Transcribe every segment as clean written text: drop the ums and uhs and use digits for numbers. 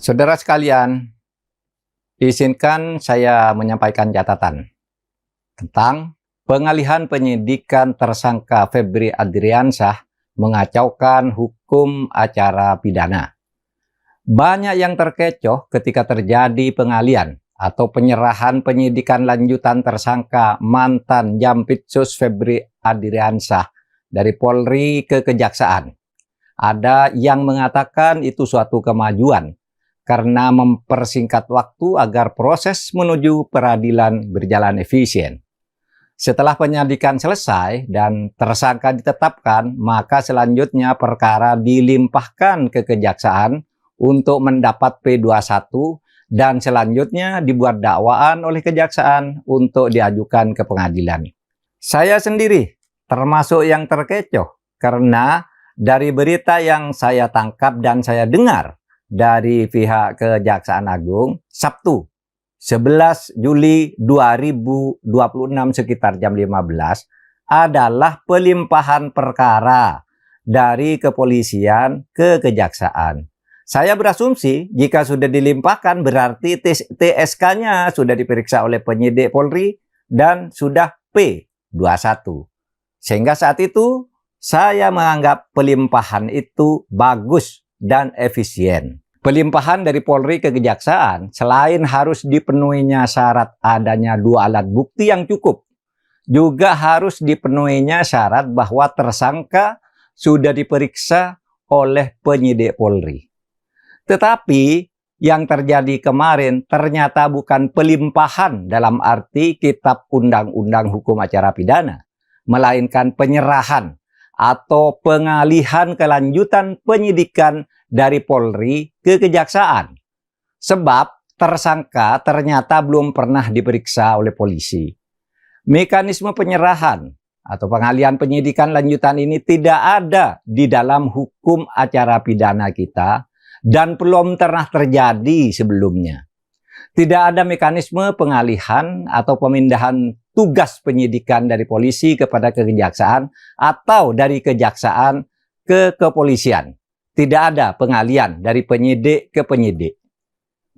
Saudara sekalian, izinkan saya menyampaikan catatan tentang pengalihan penyidikan tersangka Febri Adriansyah mengacaukan hukum acara pidana. Banyak yang terkecoh ketika terjadi pengalihan atau penyerahan penyidikan lanjutan tersangka mantan Jampitsus Febri Adriansyah dari Polri ke Kejaksaan. Ada yang mengatakan itu suatu kemajuan karena mempersingkat waktu agar proses menuju peradilan berjalan efisien. Setelah penyidikan selesai dan tersangka ditetapkan, maka selanjutnya perkara dilimpahkan ke Kejaksaan untuk mendapat P21 dan selanjutnya dibuat dakwaan oleh Kejaksaan untuk diajukan ke pengadilan. Saya sendiri termasuk yang terkecoh karena dari berita yang saya tangkap dan saya dengar dari pihak Kejaksaan Agung, Sabtu 11 Juli 2026 sekitar jam 15 adalah pelimpahan perkara dari kepolisian ke Kejaksaan. Saya berasumsi jika sudah dilimpahkan berarti TSK-nya sudah diperiksa oleh penyidik Polri dan sudah P21. Sehingga saat itu saya menganggap pelimpahan itu bagus dan efisien. Pelimpahan dari Polri ke Kejaksaan selain harus dipenuhinya syarat adanya 2 alat bukti yang cukup, juga harus dipenuhinya syarat bahwa tersangka sudah diperiksa oleh penyidik Polri. Tetapi yang terjadi kemarin ternyata bukan pelimpahan dalam arti Kitab Undang-Undang Hukum Acara Pidana, melainkan penyerahan atau pengalihan kelanjutan penyidikan dari Polri ke Kejaksaan. Sebab tersangka ternyata belum pernah diperiksa oleh polisi. Mekanisme penyerahan atau pengalihan penyidikan lanjutan ini tidak ada di dalam hukum acara pidana kita dan belum pernah terjadi sebelumnya. Tidak ada mekanisme pengalihan atau pemindahan tugas penyidikan dari polisi kepada kejaksaan atau dari kejaksaan ke kepolisian. Tidak ada pengalihan dari penyidik ke penyidik.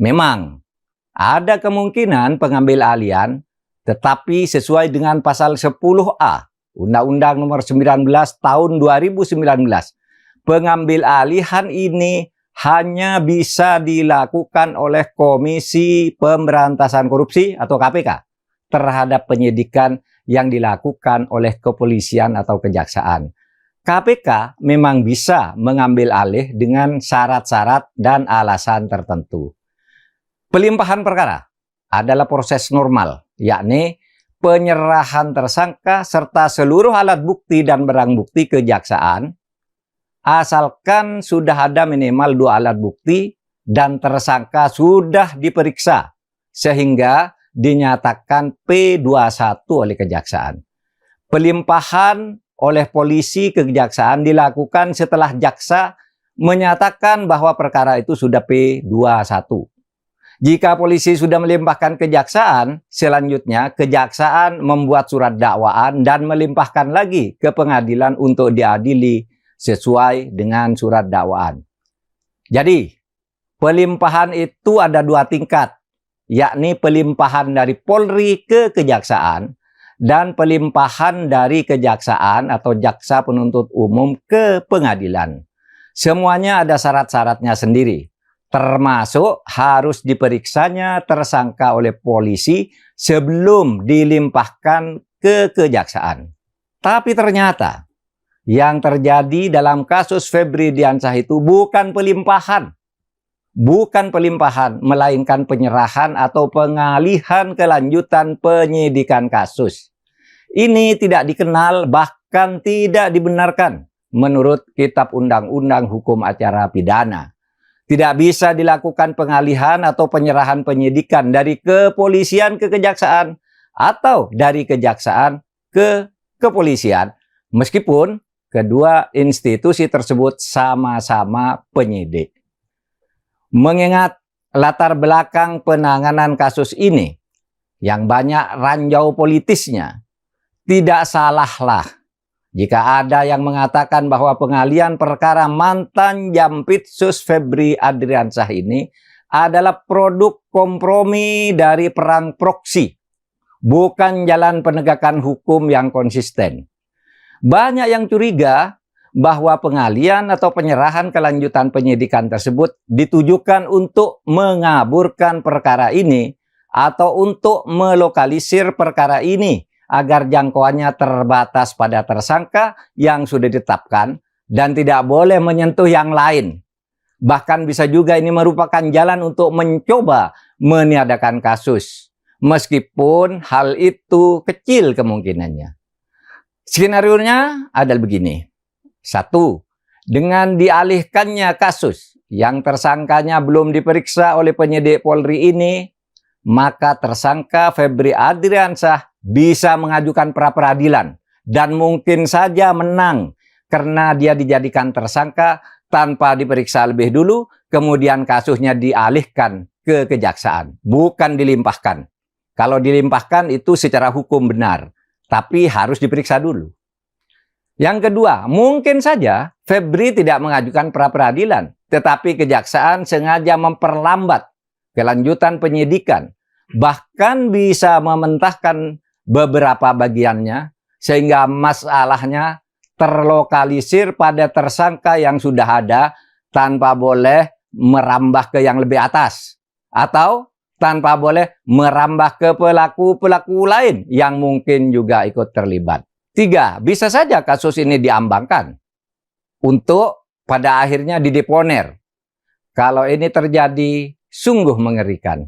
Memang ada kemungkinan pengambil alihan, tetapi sesuai dengan pasal 10A Undang-Undang Nomor 19 Tahun 2019, pengambil alihan ini hanya bisa dilakukan oleh Komisi Pemberantasan Korupsi atau KPK terhadap penyidikan yang dilakukan oleh kepolisian atau kejaksaan. KPK memang bisa mengambil alih dengan syarat-syarat dan alasan tertentu. Pelimpahan perkara adalah proses normal, yakni penyerahan tersangka serta seluruh alat bukti dan barang bukti kejaksaan, asalkan sudah ada minimal 2 alat bukti dan tersangka sudah diperiksa sehingga dinyatakan P21 oleh kejaksaan. Pelimpahan oleh polisi ke kejaksaan dilakukan setelah jaksa menyatakan bahwa perkara itu sudah P21. Jika polisi sudah melimpahkan kejaksaan, selanjutnya kejaksaan membuat surat dakwaan dan melimpahkan lagi ke pengadilan untuk diadili sesuai dengan surat dakwaan. Jadi, pelimpahan itu ada 2 tingkat, yakni pelimpahan dari Polri ke kejaksaan dan pelimpahan dari kejaksaan atau jaksa penuntut umum ke pengadilan. Semuanya ada syarat-syaratnya sendiri, termasuk harus diperiksanya tersangka oleh polisi sebelum dilimpahkan ke kejaksaan. Tapi ternyata yang terjadi dalam kasus Febri Adriansyah itu bukan pelimpahan. Bukan pelimpahan, melainkan penyerahan atau pengalihan kelanjutan penyidikan kasus. Ini tidak dikenal, bahkan tidak dibenarkan menurut Kitab Undang-Undang Hukum Acara Pidana. Tidak bisa dilakukan pengalihan atau penyerahan penyidikan dari kepolisian ke kejaksaan atau dari kejaksaan ke kepolisian, meskipun kedua institusi tersebut sama-sama penyidik. Mengingat latar belakang penanganan kasus ini yang banyak ranjau politisnya, tidak salahlah jika ada yang mengatakan bahwa pengalihan perkara mantan Jampitsus Febri Adriansyah ini adalah produk kompromi dari perang proksi, bukan jalan penegakan hukum yang konsisten. Banyak yang curiga bahwa pengalian atau penyerahan kelanjutan penyidikan tersebut ditujukan untuk mengaburkan perkara ini atau untuk melokalisir perkara ini agar jangkauannya terbatas pada tersangka yang sudah ditetapkan dan tidak boleh menyentuh yang lain. Bahkan bisa juga ini merupakan jalan untuk mencoba meniadakan kasus. Meskipun hal itu kecil kemungkinannya. Skenario-nya adalah begini. 1. Dengan dialihkannya kasus yang tersangkanya belum diperiksa oleh penyidik Polri ini, maka tersangka Febri Adriansyah bisa mengajukan pra-peradilan dan mungkin saja menang karena dia dijadikan tersangka tanpa diperiksa lebih dulu, kemudian kasusnya dialihkan ke kejaksaan, bukan dilimpahkan. Kalau dilimpahkan itu secara hukum benar, tapi harus diperiksa dulu. Yang kedua, mungkin saja Febri tidak mengajukan pra-peradilan, tetapi kejaksaan sengaja memperlambat kelanjutan penyidikan, bahkan bisa mementahkan beberapa bagiannya, sehingga masalahnya terlokalisir pada tersangka yang sudah ada tanpa boleh merambah ke yang lebih atas. Atau tanpa boleh merambah ke pelaku-pelaku lain yang mungkin juga ikut terlibat. 3. Bisa saja kasus ini diambangkan untuk pada akhirnya dideponer. Kalau ini terjadi, sungguh mengerikan.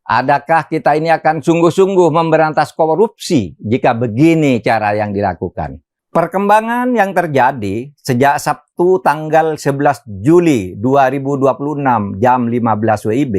Adakah kita ini akan sungguh-sungguh memberantas korupsi jika begini cara yang dilakukan? Perkembangan yang terjadi sejak Sabtu tanggal 11 Juli 2026 jam 15 WIB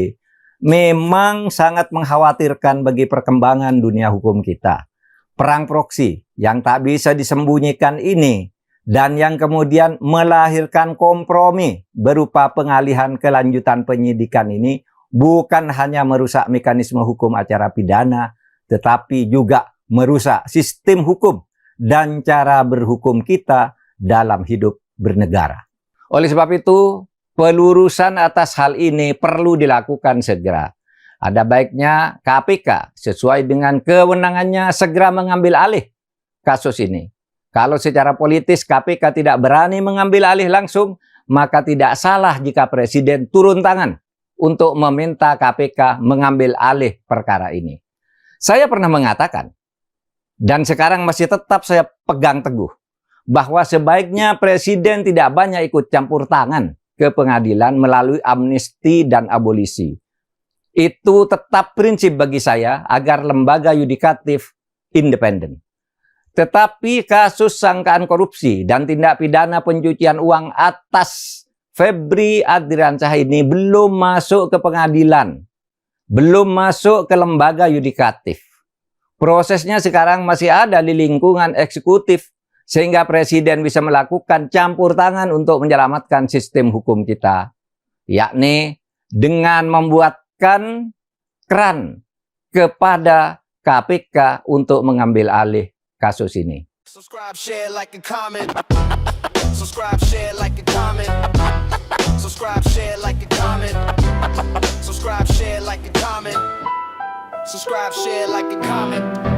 memang sangat mengkhawatirkan bagi perkembangan dunia hukum kita. Perang proksi yang tak bisa disembunyikan ini dan yang kemudian melahirkan kompromi berupa pengalihan kelanjutan penyidikan ini bukan hanya merusak mekanisme hukum acara pidana, tetapi juga merusak sistem hukum dan cara berhukum kita dalam hidup bernegara. Oleh sebab itu, pelurusan atas hal ini perlu dilakukan segera. Ada baiknya KPK sesuai dengan kewenangannya segera mengambil alih kasus ini. Kalau secara politis KPK tidak berani mengambil alih langsung, maka tidak salah jika Presiden turun tangan untuk meminta KPK mengambil alih perkara ini. Saya pernah mengatakan, dan sekarang masih tetap saya pegang teguh, bahwa sebaiknya Presiden tidak banyak ikut campur tangan ke pengadilan melalui amnesti dan abolisi. Itu tetap prinsip bagi saya agar lembaga yudikatif independen. Tetapi kasus sangkaan korupsi dan tindak pidana pencucian uang atas Febri Adriansyah ini belum masuk ke pengadilan, belum masuk ke lembaga yudikatif. Prosesnya sekarang masih ada di lingkungan eksekutif, sehingga Presiden bisa melakukan campur tangan untuk menyelamatkan sistem hukum kita, yakni dengan membuatkan keran kepada KPK untuk mengambil alih kasus ini. Subscribe, share, like, and comment. Subscribe, share, like, and comment. Subscribe, share, like, and comment. Subscribe, share, like, and comment. Subscribe, share, like, and comment.